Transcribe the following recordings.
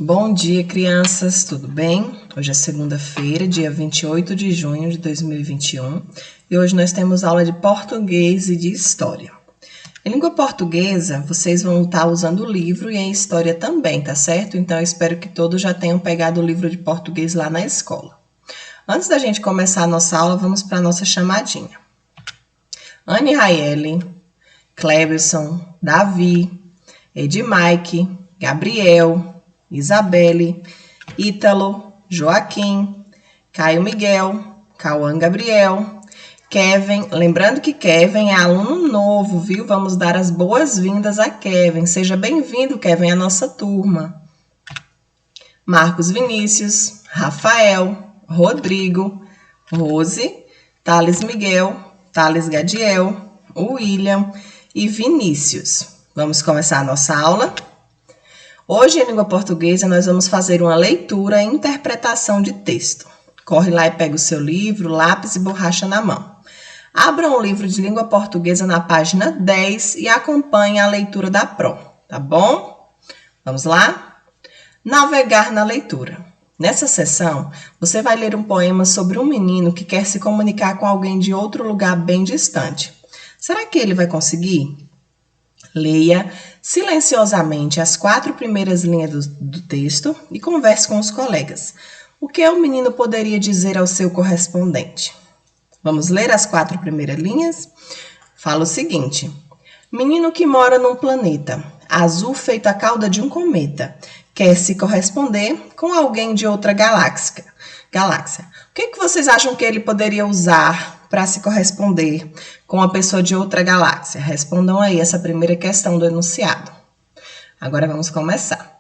Bom dia, crianças, tudo bem? Hoje é segunda-feira, dia 28 de junho de 2021 e hoje nós temos aula de português e de história. Em língua portuguesa, vocês vão estar usando o livro e em história também, tá certo? Então eu espero que todos já tenham pegado o livro de português lá na escola. Antes da gente começar a nossa aula, vamos para a nossa chamadinha. Anne Raeli, Cleberson, Davi, Edmaique, Gabriel, Isabelle, Ítalo, Joaquim, Caio Miguel, Cauã Gabriel, Kevin. Lembrando que Kevin é aluno novo, viu? Vamos dar as boas-vindas a Kevin. Seja bem-vindo, Kevin, à nossa turma. Marcos Vinícius, Rafael, Rodrigo, Rose, Thales Miguel, Thales Gadiel, William e Vinícius. Vamos começar a nossa aula? Hoje, em língua portuguesa, nós vamos fazer uma leitura e interpretação de texto. Corre lá e pega o seu livro, lápis e borracha na mão. Abra um livro de língua portuguesa na página 10 e acompanhe a leitura da Pro, tá bom? Vamos lá? Navegar na leitura. Nessa sessão, você vai ler um poema sobre um menino que quer se comunicar com alguém de outro lugar bem distante. Será que ele vai conseguir? Leia silenciosamente as 4 primeiras linhas do texto e converse com os colegas. O que o menino poderia dizer ao seu correspondente? Vamos ler as 4 primeiras linhas? Fala o seguinte: menino que mora num planeta azul feito a cauda de um cometa, quer se corresponder com alguém de outra galáxia. O que vocês acham que ele poderia usar para se corresponder com uma pessoa de outra galáxia? Respondam aí essa primeira questão do enunciado. Agora vamos começar.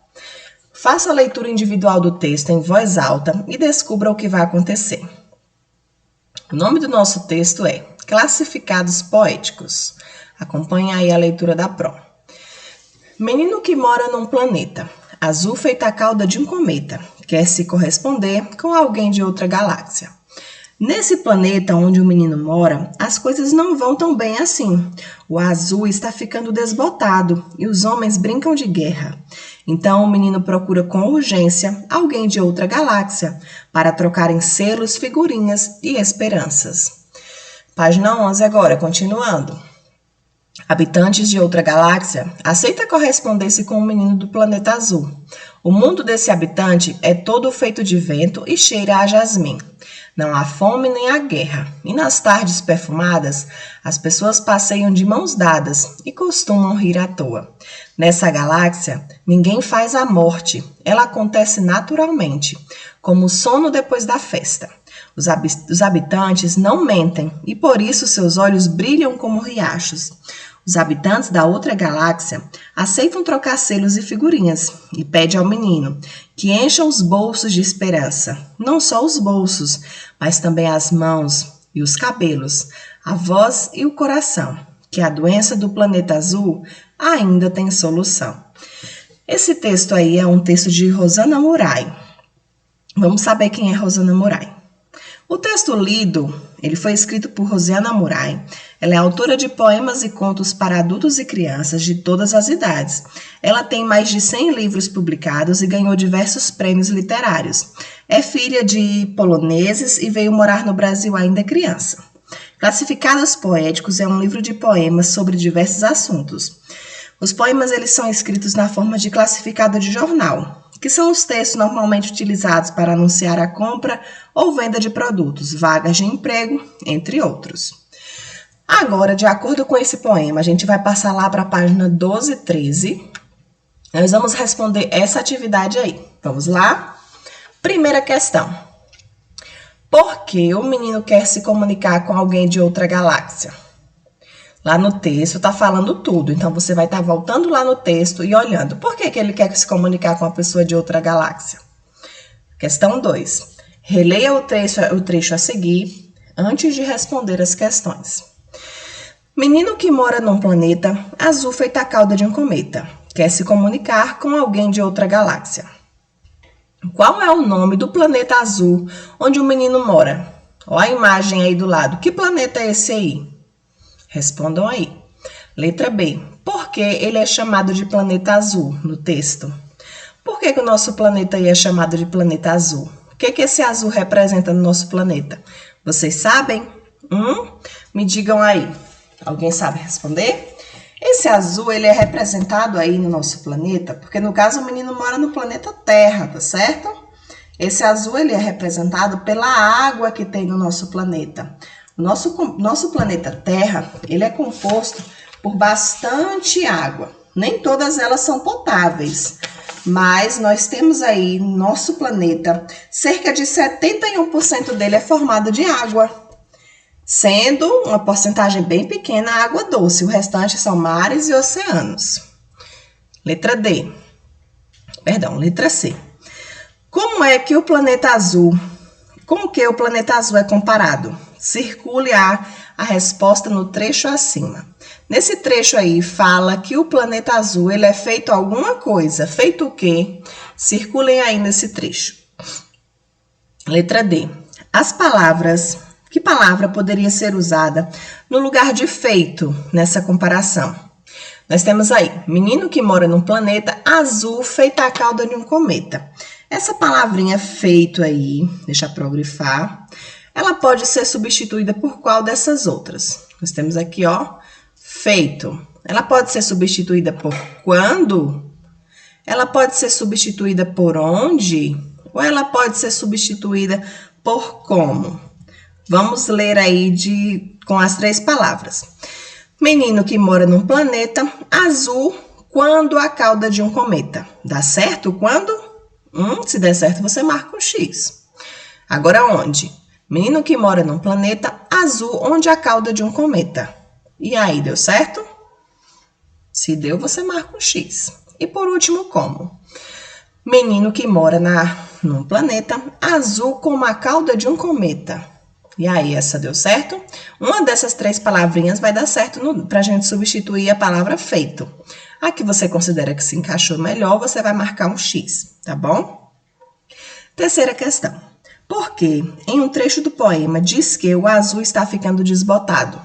Faça a leitura individual do texto em voz alta e descubra o que vai acontecer. O nome do nosso texto é Classificados Poéticos. Acompanhe aí a leitura da Pro. Menino que mora num planeta azul feito a cauda de um cometa, quer se corresponder com alguém de outra galáxia. Nesse planeta onde o menino mora, as coisas não vão tão bem assim. O azul está ficando desbotado e os homens brincam de guerra. Então o menino procura com urgência alguém de outra galáxia para trocarem selos, figurinhas e esperanças. Página 11 agora, continuando. Habitantes de outra galáxia, aceita corresponder-se com o menino do planeta azul. O mundo desse habitante é todo feito de vento e cheira a jasmim. Não há fome nem há guerra, e nas tardes perfumadas, as pessoas passeiam de mãos dadas e costumam rir à toa. Nessa galáxia, ninguém faz a morte, ela acontece naturalmente, como o sono depois da festa. Os habitantes não mentem, e por isso seus olhos brilham como riachos. Os habitantes da outra galáxia aceitam trocar selos e figurinhas e pedem ao menino que encha os bolsos de esperança. Não só os bolsos, mas também as mãos e os cabelos, a voz e o coração, que a doença do planeta azul ainda tem solução. Esse texto aí é um texto de Rosana Murai. Vamos saber quem é Rosana Murai. O texto lido, ele foi escrito por Rosana Murai. Ela é autora de poemas e contos para adultos e crianças de todas as idades. Ela tem mais de 100 livros publicados e ganhou diversos prêmios literários. É filha de poloneses e veio morar no Brasil ainda criança. Classificados Poéticos é um livro de poemas sobre diversos assuntos. Os poemas eles são escritos na forma de classificado de jornal, que são os textos normalmente utilizados para anunciar a compra ou venda de produtos, vagas de emprego, entre outros. Agora, de acordo com esse poema, a gente vai passar lá para a página 12 e 13. Nós vamos responder essa atividade aí. Vamos lá? Primeira questão. Por que o menino quer se comunicar com alguém de outra galáxia? Lá no texto está falando tudo, então você vai estar voltando lá no texto e olhando. Por que ele quer se comunicar com uma pessoa de outra galáxia? Questão 2. Releia o trecho a seguir antes de responder as questões. Menino que mora num planeta azul feito a cauda de um cometa, quer se comunicar com alguém de outra galáxia. Qual é o nome do planeta azul onde o menino mora? Olha a imagem aí do lado. Que planeta é esse aí? Respondam aí. Letra B. Por que ele é chamado de planeta azul no texto? Por que o nosso planeta aí é chamado de planeta azul? O que esse azul representa no nosso planeta? Vocês sabem? Me digam aí. Alguém sabe responder? Esse azul, ele é representado aí no nosso planeta, porque no caso o menino mora no planeta Terra, tá certo? Esse azul, ele é representado pela água que tem no nosso planeta. O nosso planeta Terra, ele é composto por bastante água. Nem todas elas são potáveis, mas nós temos aí no nosso planeta, cerca de 71% dele é formado de água, sendo uma porcentagem bem pequena a água doce, o restante são mares e oceanos. Letra C. Como que o planeta azul é comparado? Circule a resposta no trecho acima. Nesse trecho aí fala que o planeta azul ele é feito alguma coisa. Feito o quê? Circulem aí nesse trecho. Letra D. Que palavra poderia ser usada no lugar de feito nessa comparação? Nós temos aí, menino que mora num planeta azul feita a cauda de um cometa. Essa palavrinha feito aí, deixa eu grifar, ela pode ser substituída por qual dessas outras? Nós temos aqui, ó, feito. Ela pode ser substituída por quando? Ela pode ser substituída por onde? Ou ela pode ser substituída por como? Vamos ler aí com as 3 palavras. Menino que mora num planeta azul quando a cauda de um cometa. Dá certo quando? Se der certo, você marca um X. Agora onde? Menino que mora num planeta azul onde a cauda de um cometa. E aí, deu certo? Se deu, você marca um X. E por último, como? Menino que mora num planeta azul como a cauda de um cometa. E aí, essa deu certo? Uma dessas 3 palavrinhas vai dar certo para a gente substituir a palavra feito. A que você considera que se encaixou melhor, você vai marcar um X, tá bom? Terceira questão. Por que, em um trecho do poema, diz que o azul está ficando desbotado?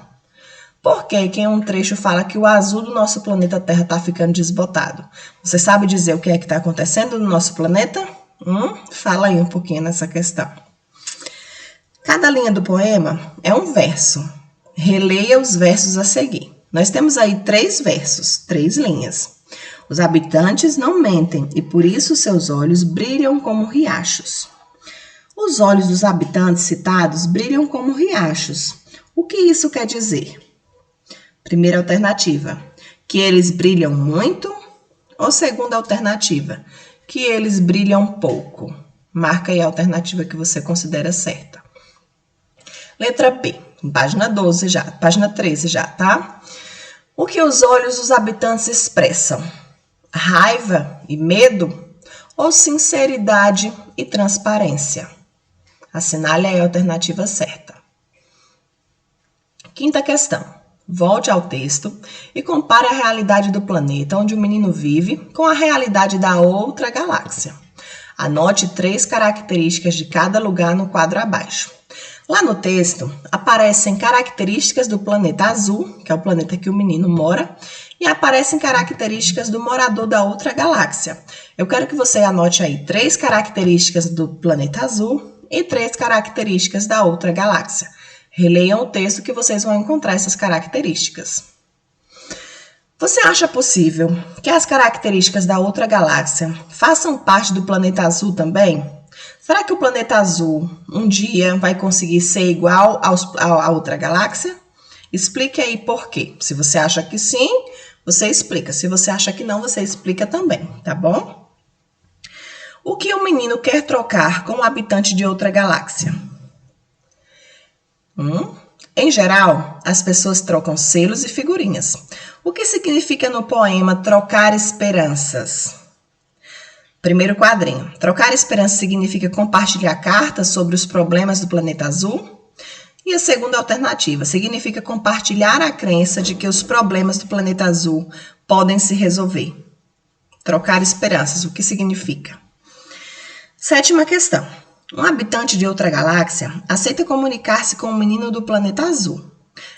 Por que em um trecho fala que o azul do nosso planeta Terra está ficando desbotado? Você sabe dizer o que é que está acontecendo no nosso planeta? Fala aí um pouquinho nessa questão. Cada linha do poema é um verso. Releia os versos a seguir. Nós temos aí 3 versos, 3 linhas. Os habitantes não mentem e por isso seus olhos brilham como riachos. Os olhos dos habitantes citados brilham como riachos. O que isso quer dizer? Primeira alternativa, que eles brilham muito. Ou segunda alternativa, que eles brilham pouco. Marca aí a alternativa que você considera certa. Letra B, página 13 já, tá? O que os olhos dos habitantes expressam? Raiva e medo ou sinceridade e transparência? Assinale aí a alternativa certa. Quinta questão. Volte ao texto e compare a realidade do planeta onde o menino vive com a realidade da outra galáxia. Anote 3 características de cada lugar no quadro abaixo. Lá no texto, aparecem características do planeta azul, que é o planeta que o menino mora, e aparecem características do morador da outra galáxia. Eu quero que você anote aí 3 características do planeta azul e 3 características da outra galáxia. Releiam o texto que vocês vão encontrar essas características. Você acha possível que as características da outra galáxia façam parte do planeta azul também? Será que o planeta azul um dia vai conseguir ser igual à outra galáxia? Explique aí por quê. Se você acha que sim, você explica. Se você acha que não, você explica também, tá bom? O que o menino quer trocar com um habitante de outra galáxia? Em geral, as pessoas trocam selos e figurinhas. O que significa no poema trocar esperanças? Primeiro quadrinho. Trocar esperança significa compartilhar cartas sobre os problemas do planeta azul. E a segunda alternativa significa compartilhar a crença de que os problemas do planeta azul podem se resolver. Trocar esperanças, o que significa? Sétima questão. Um habitante de outra galáxia aceita comunicar-se com o menino do planeta azul.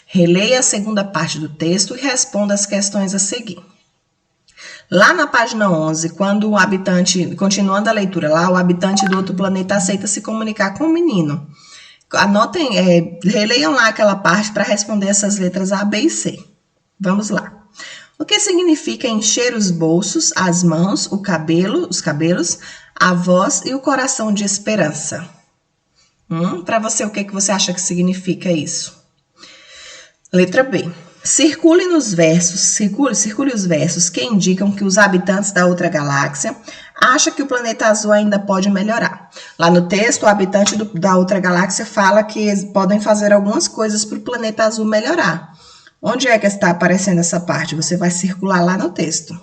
Releia a segunda parte do texto e responda as questões a seguir. Lá na página 11, quando o habitante, continuando a leitura lá, o habitante do outro planeta aceita se comunicar com o menino. Anotem, releiam lá aquela parte para responder essas letras A, B e C. Vamos lá. O que significa encher os bolsos, as mãos, os cabelos, a voz e o coração de esperança? Para você, o que você acha que significa isso? Letra B. Circule os versos que indicam que os habitantes da outra galáxia acham que o planeta azul ainda pode melhorar. Lá no texto, o habitante da outra galáxia fala que podem fazer algumas coisas para o planeta azul melhorar. Onde é que está aparecendo essa parte? Você vai circular lá no texto.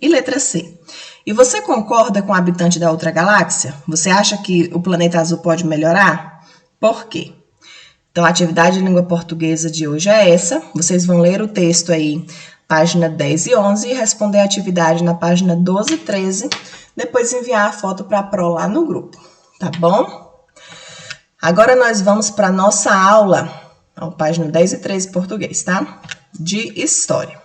E letra C. E você concorda com o habitante da outra galáxia? Você acha que o planeta azul pode melhorar? Por quê? Então, a atividade de língua portuguesa de hoje é essa. Vocês vão ler o texto aí, página 10 e 11, e responder a atividade na página 12 e 13, depois enviar a foto para a Pro lá no grupo, tá bom? Agora nós vamos para a nossa aula, página 10 e 13 português, tá? De História.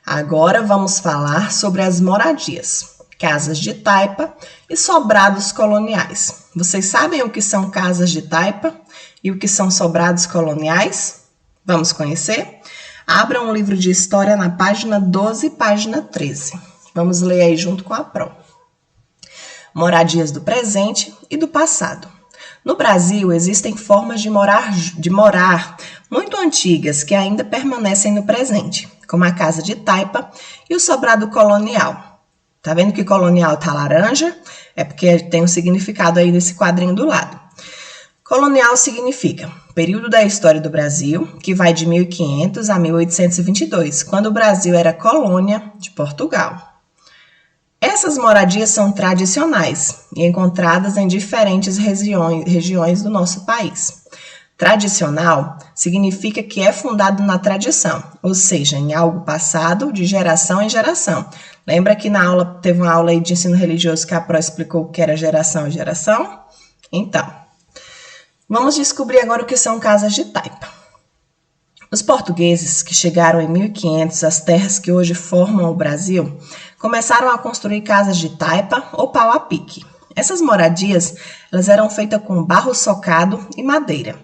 Agora vamos falar sobre as moradias, casas de taipa e sobrados coloniais. Vocês sabem o que são casas de taipa e o que são sobrados coloniais? Vamos conhecer? Abra um livro de história na página 12 e página 13. Vamos ler aí junto com a Pro. Moradias do presente e do passado. No Brasil, existem formas de morar muito antigas que ainda permanecem no presente, como a casa de taipa e o sobrado colonial. Tá vendo que colonial tá laranja? É porque tem um significado aí nesse quadrinho do lado. Colonial significa período da história do Brasil, que vai de 1500 a 1822, quando o Brasil era colônia de Portugal. Essas moradias são tradicionais e encontradas em diferentes regiões do nosso país. Tradicional significa que é fundado na tradição, ou seja, em algo passado de geração em geração. Lembra que na aula teve uma aula aí de ensino religioso que a Pro explicou o que era geração em geração? Então, vamos descobrir agora o que são casas de taipa. Os portugueses que chegaram em 1500 às terras que hoje formam o Brasil começaram a construir casas de taipa ou pau a pique. Essas moradias elas eram feitas com barro socado e madeira.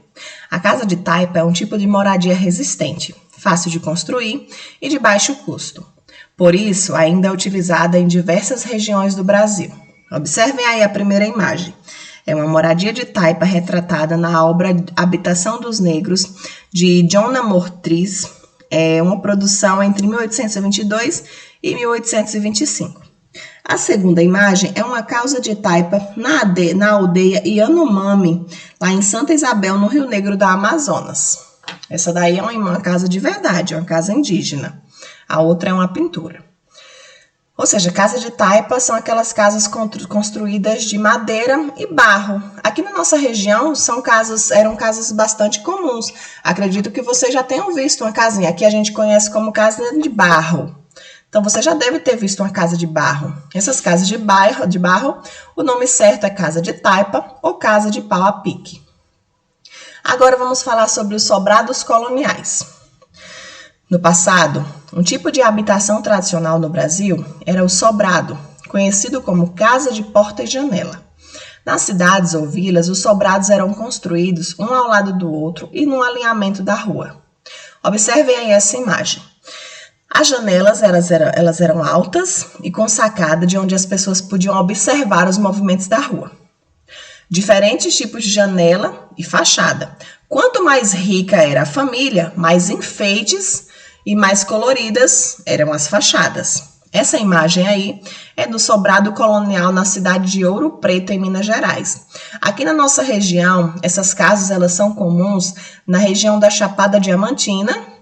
A casa de taipa é um tipo de moradia resistente, fácil de construir e de baixo custo. Por isso, ainda é utilizada em diversas regiões do Brasil. Observem aí a primeira imagem. É uma moradia de taipa retratada na obra Habitação dos Negros, de John Namortriz, uma produção entre 1822 e 1825. A segunda imagem é uma casa de taipa na aldeia Yanomami, lá em Santa Isabel, no Rio Negro do Amazonas. Essa daí é uma casa de verdade, é uma casa indígena. A outra é uma pintura. Ou seja, casa de taipa são aquelas casas construídas de madeira e barro. Aqui na nossa região eram casas bastante comuns. Acredito que vocês já tenham visto uma casinha. Aqui a gente conhece como casa de barro. Então, você já deve ter visto uma casa de barro. Essas casas de barro, o nome certo é casa de taipa ou casa de pau a pique. Agora vamos falar sobre os sobrados coloniais. No passado, um tipo de habitação tradicional no Brasil era o sobrado, conhecido como casa de porta e janela. Nas cidades ou vilas, os sobrados eram construídos um ao lado do outro e num alinhamento da rua. Observem aí essa imagem. As janelas elas eram altas e com sacada de onde as pessoas podiam observar os movimentos da rua. Diferentes tipos de janela e fachada. Quanto mais rica era a família, mais enfeites e mais coloridas eram as fachadas. Essa imagem aí é do sobrado colonial na cidade de Ouro Preto, em Minas Gerais. Aqui na nossa região, essas casas elas são comuns na região da Chapada Diamantina.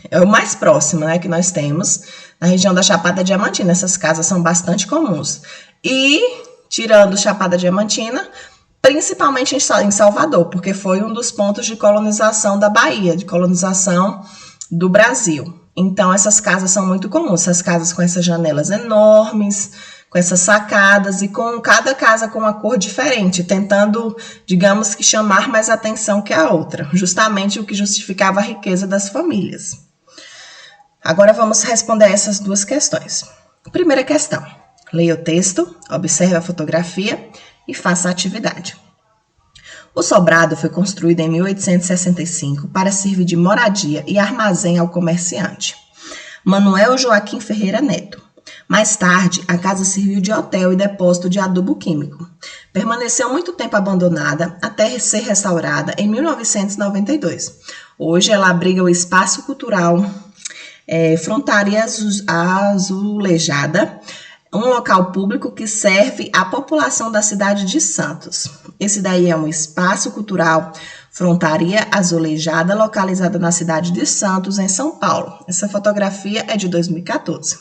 É o mais próximo, né, que nós temos. Na região da Chapada Diamantina, essas casas são bastante comuns. E, tirando Chapada Diamantina, principalmente em Salvador, porque foi um dos pontos de colonização da Bahia, de colonização do Brasil. Então, essas casas são muito comuns, essas casas com essas janelas enormes, com essas sacadas e com cada casa com uma cor diferente, tentando, digamos que, chamar mais atenção que a outra, justamente o que justificava a riqueza das famílias. Agora vamos responder essas duas questões. Primeira questão. Leia o texto, observe a fotografia e faça a atividade. O sobrado foi construído em 1865 para servir de moradia e armazém ao comerciante Manuel Joaquim Ferreira Neto. Mais tarde, a casa serviu de hotel e depósito de adubo químico. Permaneceu muito tempo abandonada até ser restaurada em 1992. Hoje ela abriga o Espaço Cultural Frontaria Azulejada, um local público que serve à população da cidade de Santos. Esse daí é um espaço cultural Frontaria Azulejada, localizada na cidade de Santos, em São Paulo. Essa fotografia é de 2014.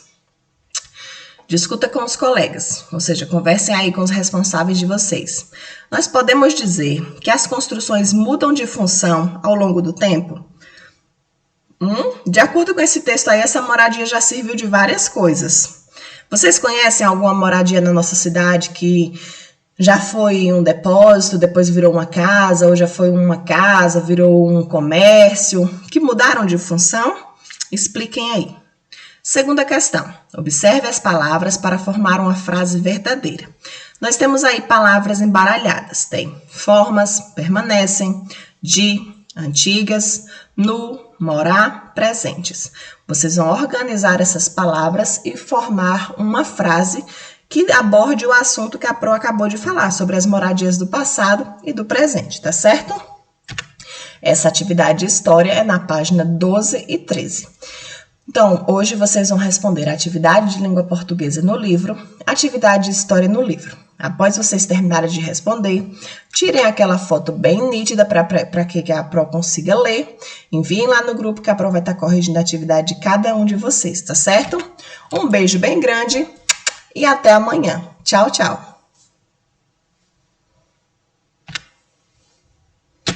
Discuta com os colegas, ou seja, conversem aí com os responsáveis de vocês. Nós podemos dizer que as construções mudam de função ao longo do tempo? De acordo com esse texto aí, essa moradia já serviu de várias coisas. Vocês conhecem alguma moradia na nossa cidade que já foi um depósito, depois virou uma casa, ou já foi uma casa, virou um comércio, que mudaram de função? Expliquem aí. Segunda questão. Observe as palavras para formar uma frase verdadeira. Nós temos aí palavras embaralhadas. Tem formas, permanecem, de, antigas, no, morar, presentes. Vocês vão organizar essas palavras e formar uma frase que aborde o assunto que a Pro acabou de falar, sobre as moradias do passado e do presente, tá certo? Essa atividade de história é na página 12 e 13. Então, hoje vocês vão responder a atividade de língua portuguesa no livro, atividade de história no livro. Após vocês terminarem de responder, tirem aquela foto bem nítida para que a Pro consiga ler. Enviem lá no grupo que a Pro vai estar corrigindo a atividade de cada um de vocês, tá certo? Um beijo bem grande e até amanhã. Tchau, tchau!